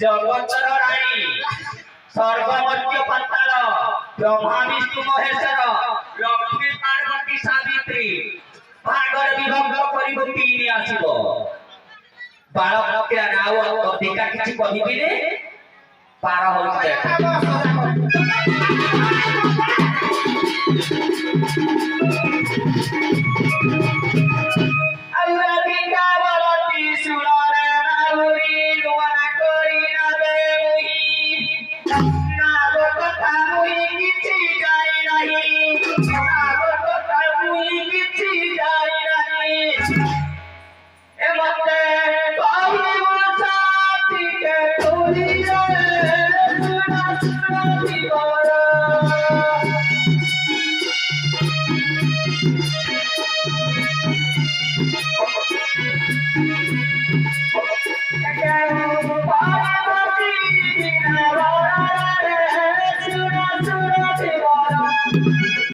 जगतर राणी सर्वमध्य पाताल ब्रह्मा विष्णु महेश्वर लक्ष्मी पार्वती सावित्री भागर विभक्त करिबो तीन आसीबो बालक नाव अधिका किछि कहिबिने पार होइते